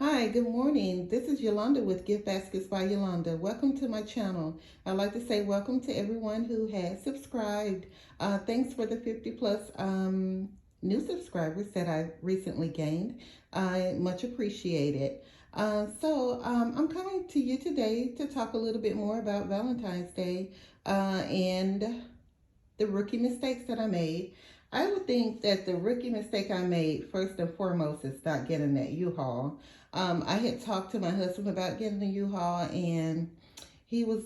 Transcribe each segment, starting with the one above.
Hi, good morning. This is Yolanda with Gift Baskets by Yolanda. Welcome to my channel. I'd like to say welcome to everyone who has subscribed. Thanks for the 50 plus new subscribers that I recently gained. I much appreciate it. I'm coming to you today to talk a little bit more about Valentine's Day and the rookie mistakes that I made. I would think that the rookie mistake I made, first and foremost, is not getting that U-Haul. I had talked to my husband about getting the U-Haul, and he was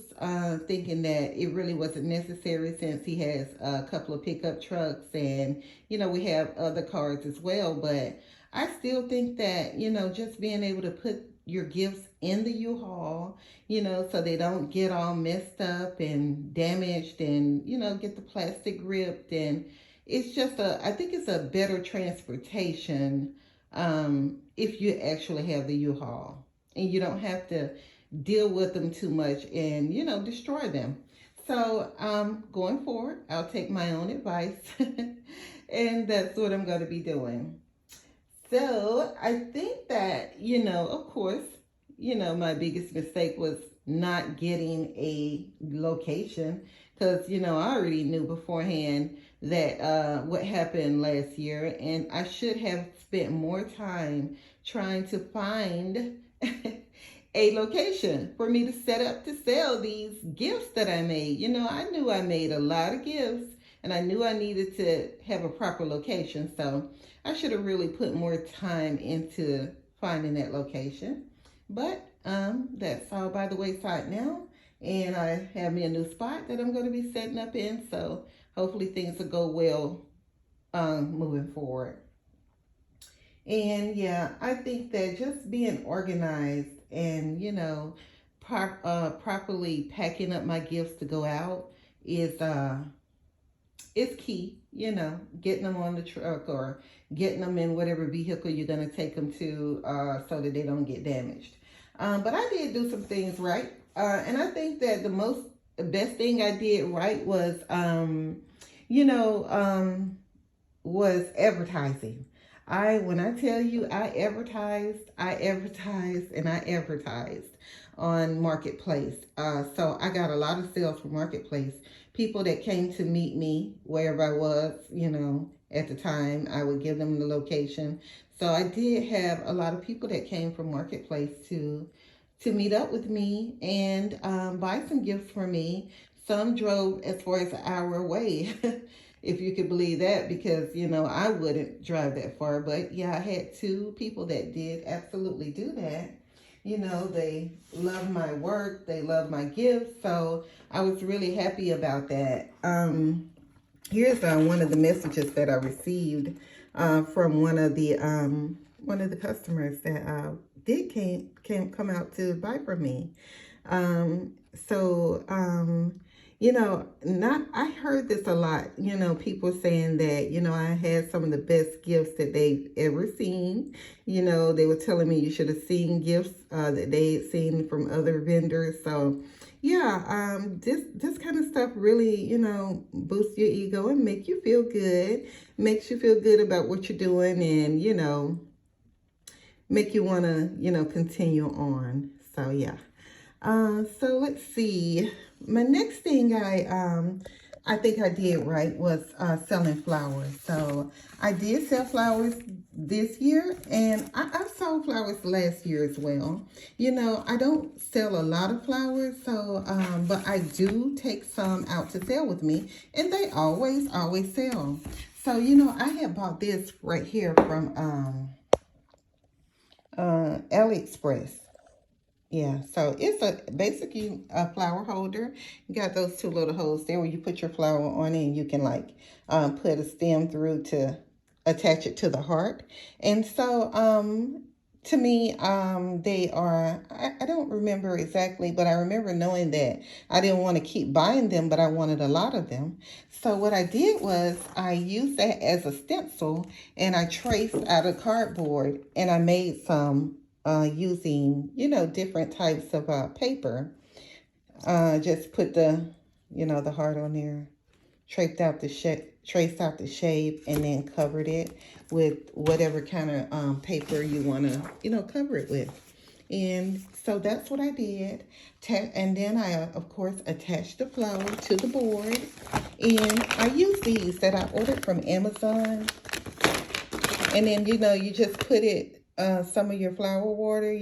thinking that it really wasn't necessary since he has a couple of pickup trucks, and we have other cars as well. But I still think that just being able to put your gifts in the U-Haul, so they don't get all messed up and damaged, and get the plastic ripped, and it's just I think it's a better transportation if you actually have the U-Haul, and you don't have to deal with them too much and destroy them. So going forward, I'll take my own advice and that's what I'm going to be doing. So I think that of course, my biggest mistake was not getting a location, because I already knew beforehand that what happened last year, and I should have spent more time trying to find a location for me to set up to sell these gifts that I made. I knew I made a lot of gifts, and I knew I needed to have a proper location. So I should have really put more time into finding that location. But that's all by the wayside now. And I have me a new spot that I'm going to be setting up in. So hopefully things will go well moving forward. And yeah, I think that just being organized and, properly packing up my gifts to go out is key. Getting them on the truck or getting them in whatever vehicle you're going to take them to so that they don't get damaged. But I did do some things right. And I think that the best thing I did right you know, was advertising. When I tell you I advertised, and I advertised on Marketplace. So I got a lot of sales from Marketplace. People that came to meet me wherever I was, at the time, I would give them the location. So I did have a lot of people that came from Marketplace to meet up with me and buy some gifts for me. Some drove as far as an hour away, if you could believe that, because, I wouldn't drive that far. But yeah, I had two people that did absolutely do that. They love my work, they love my gifts. So I was really happy about that. Here's one of the messages that I received from one of the customers that did come out to buy from me. Um, so not I heard this a lot. People saying that I had some of the best gifts that they've ever seen. They were telling me you should have seen gifts that they had seen from other vendors. So yeah, this kind of stuff really, boosts your ego and makes you feel good about what you're doing, and, make you want to, continue on. So yeah. So let's see. My next thing I think I did right was selling flowers. So I did sell flowers this year, and I sold flowers last year as well. I don't sell a lot of flowers, so but I do take some out to sell with me, and they always sell. So I had bought this right here from AliExpress. Yeah, so it's basically a flower holder. You got those two little holes there where you put your flower on it, and you can like put a stem through to attach it to the heart. And so to me, they are, I don't remember exactly, but I remember knowing that I didn't want to keep buying them, but I wanted a lot of them. So what I did was I used that as a stencil, and I traced out a cardboard, and I made some using, different types of paper. Just put the heart on there, traced out the traced out the shape, and then covered it with whatever kind of paper you want to, cover it with. And so that's what I did. And then I, of course, attached the flower to the board. And I use these that I ordered from Amazon. And then, you just put it, some of your flower water,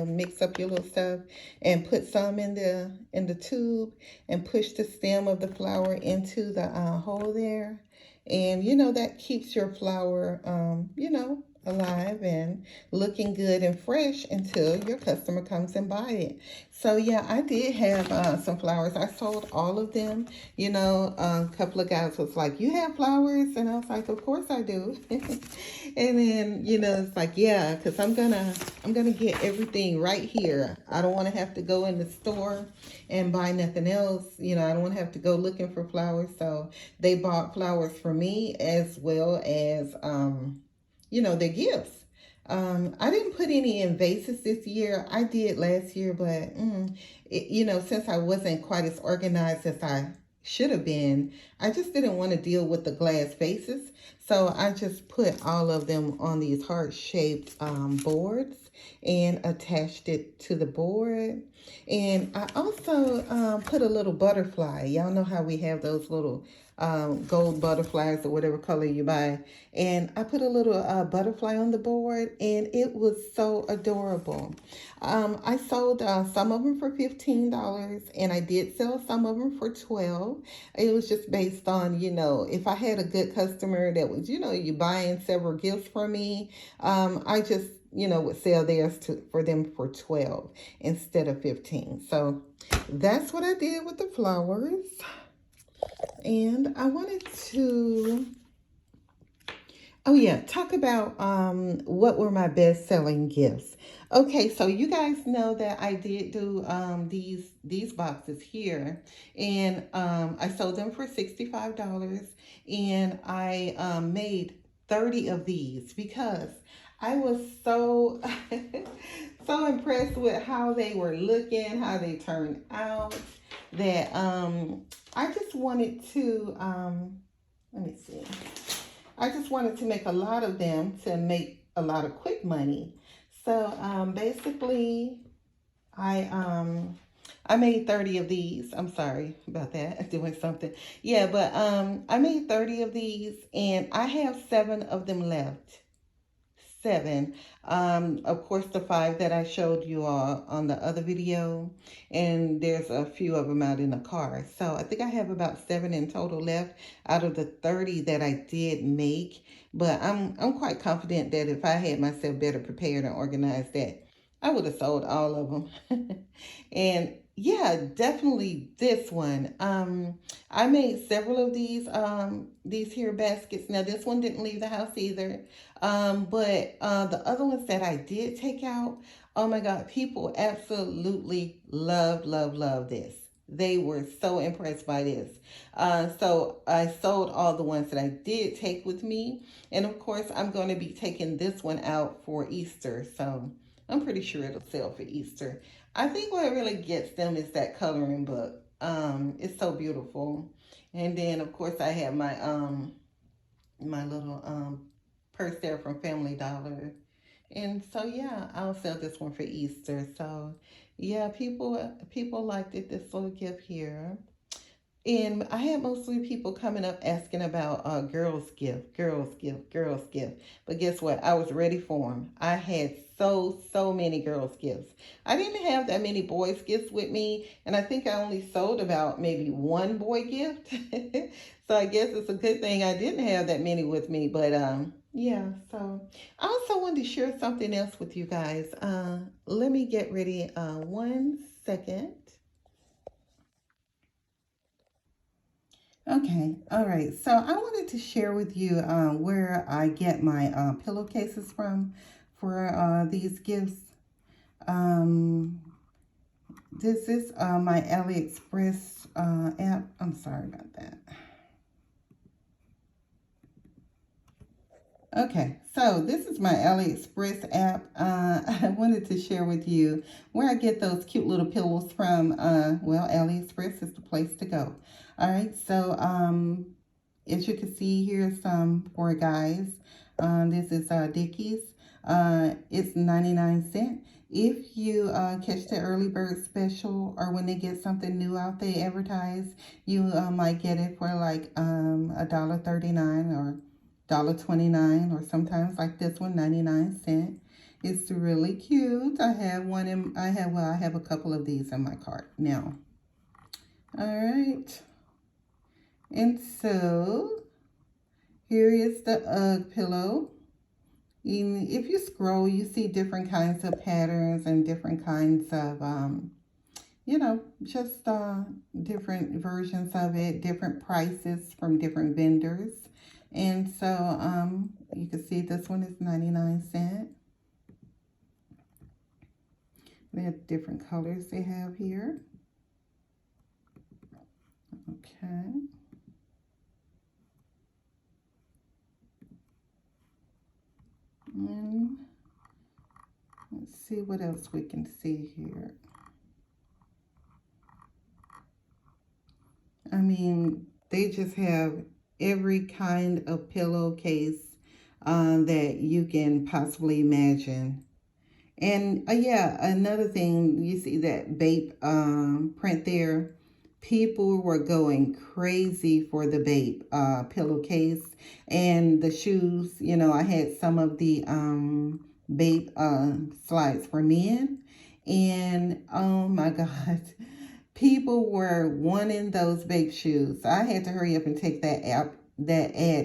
mix up your little stuff and put some in the tube and push the stem of the flower into the hole there. And, that keeps your flower, alive and looking good and fresh until your customer comes and buy it. So yeah, I did have some flowers. I sold all of them. A couple of guys was like, "You have flowers?" And I was like, "Of course I do." And then, it's like, yeah, because I'm gonna get everything right here. I don't want to have to go in the store and buy nothing else. I don't want to have to go looking for flowers. So they bought flowers for me as well as their gifts. I didn't put any in vases this year. I did last year, but since I wasn't quite as organized as I should have been, I just didn't want to deal with the glass vases. So I just put all of them on these heart-shaped boards and attached it to the board. And I also put a little butterfly. Y'all know how we have those little gold butterflies or whatever color you buy. And I put a little butterfly on the board, and it was so adorable. I sold some of them for $15, and I did sell some of them for $12. It was just based on, if I had a good customer that was, you buying several gifts for me, I just, would sell theirs for them for 12 instead of 15. So that's what I did with the flowers. And I wanted to, oh yeah, talk about what were my best-selling gifts. Okay, so you guys know that I did do these boxes here, and I sold them for $65, and I made 30 of these because I was so so impressed with how they were looking, how they turned out, that I just wanted to let me see. I just wanted to make a lot of them to make a lot of quick money. So basically, I made 30 of these. I'm sorry about that. Doing something. Yeah, but I made 30 of these, and I have 7 of them left. 7. Of course, the 5 that I showed you all on the other video, and there's a few of them out in the car. So I think I have about 7 in total left out of the 30 that I did make. But I'm quite confident that if I had myself better prepared and organized, that I would have sold all of them. And yeah, definitely this one. I made several of these here baskets. Now this one didn't leave the house either. But the other ones that I did take out, oh my God, people absolutely love this. They were so impressed by this. So I sold all the ones that I did take with me. And of course, I'm going to be taking this one out for Easter. So I'm pretty sure it'll sell for Easter. I think what really gets them is that coloring book. It's so beautiful. And then of course I have my little purse there from Family Dollar. And so yeah, I'll sell this one for Easter. So yeah, people liked it, this little gift here. And I had mostly people coming up asking about girls gift, girls gift, girls gift. But guess what? I was ready for them. I had so many girls gifts. I didn't have that many boys gifts with me, and I think I only sold about maybe one boy gift. So I guess it's a good thing I didn't have that many with me. But yeah. So I also wanted to share something else with you guys. Let me get ready. 1 second. Okay, all right. So I wanted to share with you where I get my pillowcases from for these gifts. Um, this is my AliExpress app. I'm sorry about that. Okay, so this is my AliExpress app. I wanted to share with you where I get those cute little pillows from. Well, AliExpress is the place to go. All right, so as you can see, here's some for guys. This is Dickies. It's 99¢. If you catch the early bird special, or when they get something new out they advertise, you might get it for like $1.39 or $1.29, or sometimes like this one, 99¢. It's really cute. I have one in, I have a couple of these in my cart now. All right. And so here is the UGG pillow. If you scroll, you see different kinds of patterns and different kinds of, you know, just different versions of it, different prices from different vendors. And so you can see this one is 99¢. They have different colors they have here. Okay. And let's see what else we can see here. I mean, they just have every kind of pillowcase that you can possibly imagine. And yeah, another thing, you see that Bape print there. People were going crazy for the Bape pillowcase and the shoes. You know, I had some of the Bape slides for men. And oh my God, people were wanting those Bape shoes. I had to hurry up and take that ad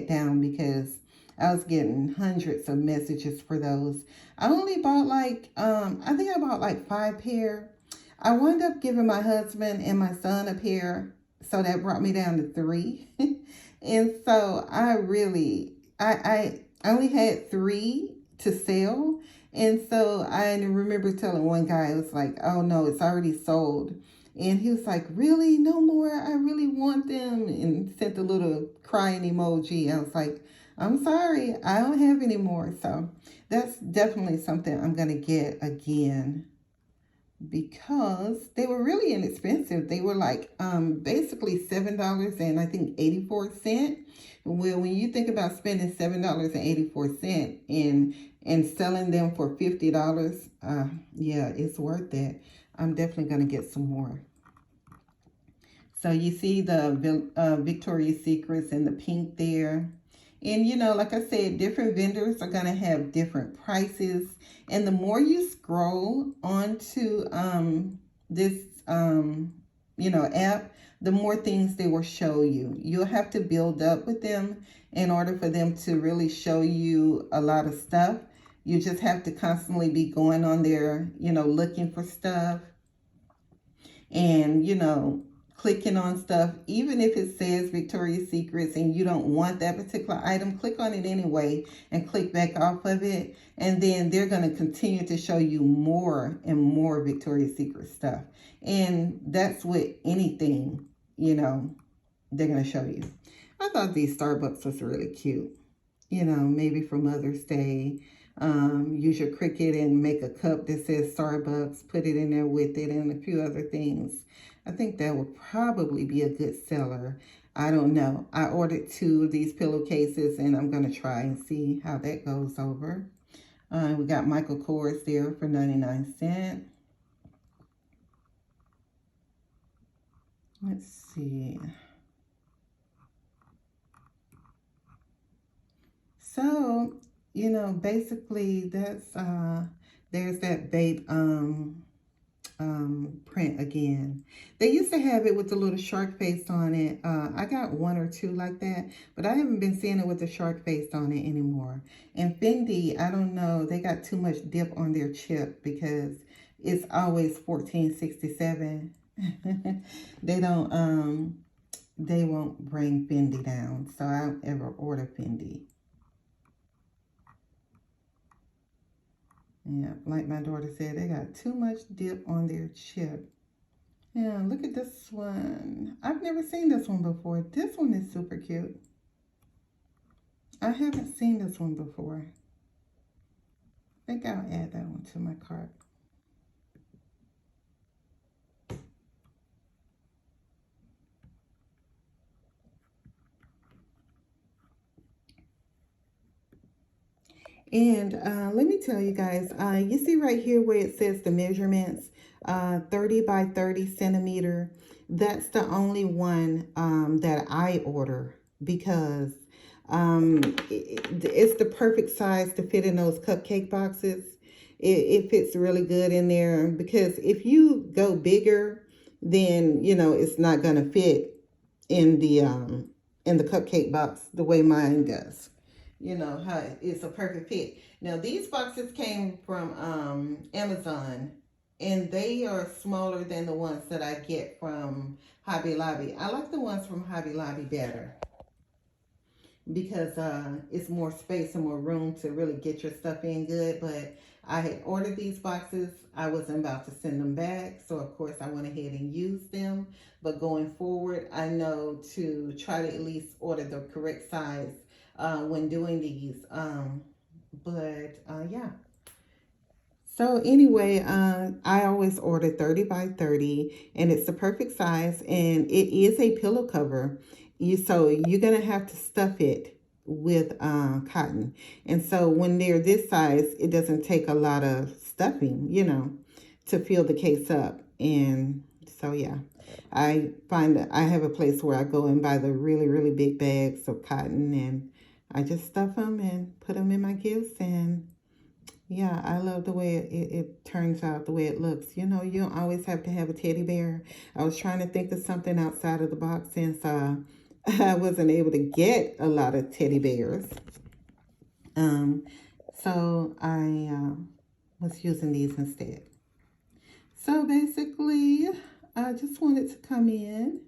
down because I was getting hundreds of messages for those. I only bought like, I think I bought like 5 pair. I wound up giving my husband and my son a pair, so that brought me down to 3. And so I only had 3 to sell. And so I remember telling one guy, I was like, oh no, it's already sold. And he was like, really? No more? I really want them. And sent a little crying emoji. I was like, I'm sorry, I don't have any more. So that's definitely something I'm going to get again, because they were really inexpensive. They were like basically $7 and I think 84¢. Well, when you think about spending $7.84 and selling them for $50, yeah, it's worth it. I'm definitely going to get some more. So you see the Victoria's Secrets in the pink there. And, you know, like I said, different vendors are going to have different prices. And the more you scroll onto this, you know, app, the more things they will show you. You'll have to build up with them in order for them to really show you a lot of stuff. You just have to constantly be going on there, you know, looking for stuff. And, you know, clicking on stuff, even if it says Victoria's Secrets and you don't want that particular item, click on it anyway and click back off of it. And then they're going to continue to show you more and more Victoria's Secret stuff. And that's with anything, you know, they're going to show you. I thought these Starbucks was really cute. You know, maybe for Mother's Day. Use your Cricut and make a cup that says Starbucks, put it in there with it, and a few other things. I think that would probably be a good seller. I don't know. I ordered 2 of these pillowcases, and I'm going to try and see how that goes over. We got Michael Kors there for 99¢. Let's see. So, you know, basically that's there's that Bape print again. They used to have it with the little shark face on it. I got 1 or 2 like that, but I haven't been seeing it with the shark face on it anymore. And Fendi, I don't know, they got too much dip on their chip because it's always $14.67. They won't bring Fendi down, so I don't ever order Fendi. Yeah, like my daughter said, they got too much dip on their chip. Yeah, look at this one. I've never seen this one before. This one is super cute. I haven't seen this one before. I think I'll add that one to my cart. And let me tell you guys, you see right here where it says the measurements, 30 by 30 centimeter. That's the only one that I order because it's the perfect size to fit in those cupcake boxes. It fits really good in there because if you go bigger, then you know it's not gonna fit in the cupcake box the way mine does. You know how it's a perfect fit. Now these boxes came from Amazon, and they are smaller than the ones that I get from Hobby Lobby. I like the ones from Hobby Lobby better because it's more space and more room to really get your stuff in good. But I had ordered these boxes. I wasn't about to send them back, so of course I went ahead and used them. But going forward, I know to try to at least order the correct size when doing these. Yeah. So anyway, I always order 30 by 30 and it's the perfect size and it is a pillow cover. So you're going to have to stuff it with cotton. And so when they're this size, it doesn't take a lot of stuffing, you know, to fill the case up. And so, yeah, I find that I have a place where I go and buy the really, really big bags of cotton and I just stuff them and put them in my gifts and yeah, I love the way it turns out, the way it looks. You know, you don't always have to have a teddy bear. I was trying to think of something outside of the box since I wasn't able to get a lot of teddy bears. Um, so I was using these instead. So basically, I just wanted to come in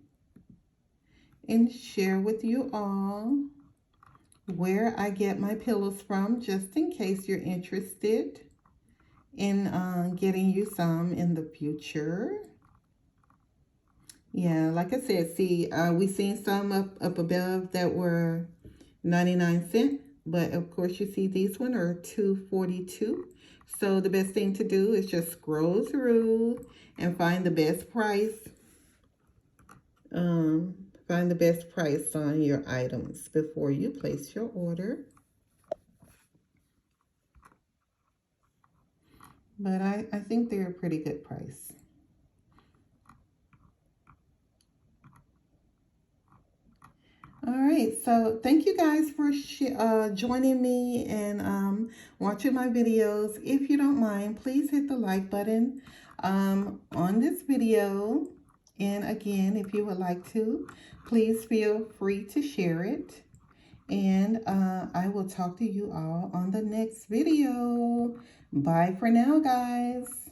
and share with you all where I get my pillows from, just in case you're interested in getting you some in the future. Yeah, like I said, see, we seen some up above that were 99 cents, but of course you see these one are 2.42. So the best thing to do is just scroll through and find the best price. Find the best price on your items before you place your order. But I think they're a pretty good price. All right, so thank you guys for joining me and watching my videos. If you don't mind, please hit the like button on this video. And again, if you would like to, please feel free to share it. And I will talk to you all on the next video. Bye for now, guys.